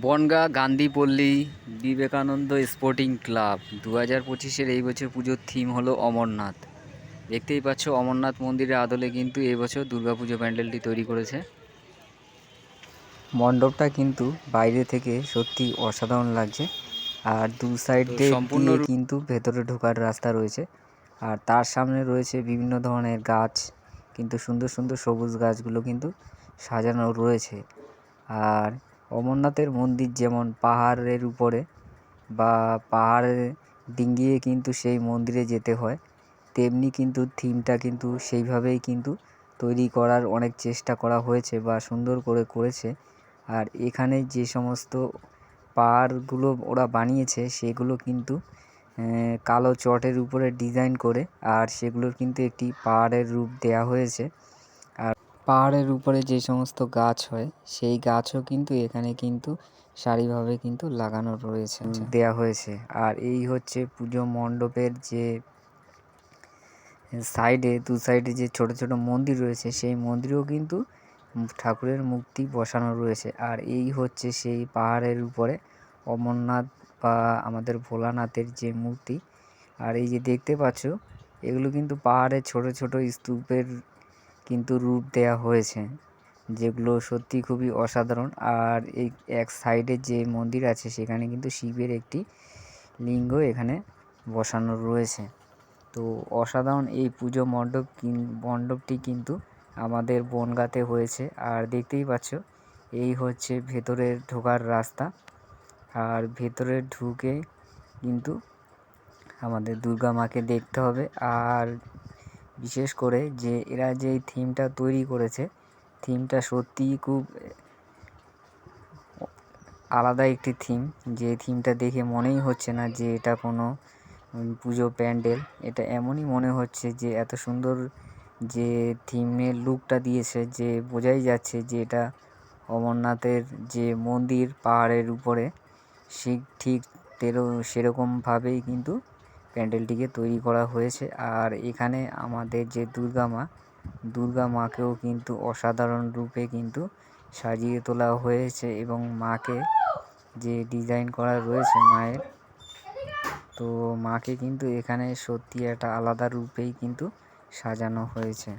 Bongaon গান্ধীপল্লী Vivekananda sporting club 2025-এর এই বছর পুজোর থিম হলো অমরনাথ। দেখতেই পাচ্ছ অমরনাথ মন্দিরের আদলে কিন্তু এই বছর দুর্গাপুজো প্যান্ডেলটি তৈরি করেছে। মণ্ডপটা কিন্তু বাইরে থেকে সত্যি অসাধারণ লাগছে। আর দু সাইডে সম্পূর্ণ দিয়ে কিন্তু ভেতরে ঢোকার রাস্তা রয়েছে। আর তার সামনে রয়েছে বিভিন্ন ধরনের গাছ, কিন্তু সুন্দর সুন্দর সবুজ গাছগুলো কিন্তু সাজানো রয়েছে। আর অমরনাথের মন্দির যেমন পাহাড়ের উপরে বা পাহাড়ে ডিঙ্গিয়ে কিন্তু সেই মন্দিরে যেতে হয়, তেমনি কিন্তু থিমটা কিন্তু সেইভাবেই কিন্তু তৈরি করার অনেক চেষ্টা করা হয়েছে বা সুন্দর করে করেছে। আর এখানে যে সমস্ত পাহাড়গুলো ওরা বানিয়েছে সেগুলো কিন্তু কালো চটের উপরে ডিজাইন করে, আর সেগুলোর কিন্তু একটি পাহাড়ের রূপ দেয়া হয়েছে। আর পাহাড়ের উপরে যে সমস্ত গাছ হয় সেই গাছও কিন্তু এখানে কিন্তু সারিভাবে কিন্তু লাগানো রয়েছে, দেয়া হয়েছে। আর এই হচ্ছে পুজো মণ্ডপের যে সাইডে, দু সাইডে যে ছোট ছোট মন্দির রয়েছে সেই মন্দিরেও কিন্তু ঠাকুরের মূর্তি বসানো রয়েছে। আর এই হচ্ছে সেই পাহাড়ের উপরে অমরনাথ বা আমাদের ভোলানাথের যে মূর্তি। আর এই যে দেখতে পাচ্ছ, এগুলো কিন্তু পাহাড়ের ছোট ছোট স্তূপের কিন্তু রূপ দেয়া হয়েছে, যেগুলো সত্যি খুবই অসাধারণ। আর এই এক সাইডে যে মন্দির আছে সেখানে কিন্তু শিবের একটি লিঙ্গ এখানে বসানো রয়েছে। তো অসাধারণ এই পুজো মণ্ডপটি কিন্তু আমাদের বনগাঁতে হয়েছে। আর দেখতেই পাচ্ছ এই হচ্ছে ভেতরের ঢোকার রাস্তা। আর ভেতরে ঢুকে কিন্তু আমাদের দুর্গা মাকে দেখতে হবে। আর বিশেষ করে যে এরা যে থিমটা তৈরি করেছে, থিমটা সত্যিই খুব আলাদা একটি থিম। যে থিমটা দেখে মনেই হচ্ছে না যে এটা কোনো পুজো প্যান্ডেল। এটা এমনই মনে হচ্ছে যে এত সুন্দর যে থিমের লুকটা দিয়েছে, যে বোঝাই যাচ্ছে যে এটা অমরনাথের যে মন্দির পাহাড়ের উপরে, ঠিক সেরকমভাবেই কিন্তু প্যান্ডেলটিকে তৈরি করা হয়েছে। আর এখানে আমাদের যে দুর্গা মাকেও কিন্তু অসাধারণ রূপে কিন্তু সাজিয়ে তোলা হয়েছে, এবং মাকে যে ডিজাইন করা রয়েছে মায়ের, তো মাকে কিন্তু এখানে সত্যি একটা আলাদা রূপেই কিন্তু সাজানো হয়েছে।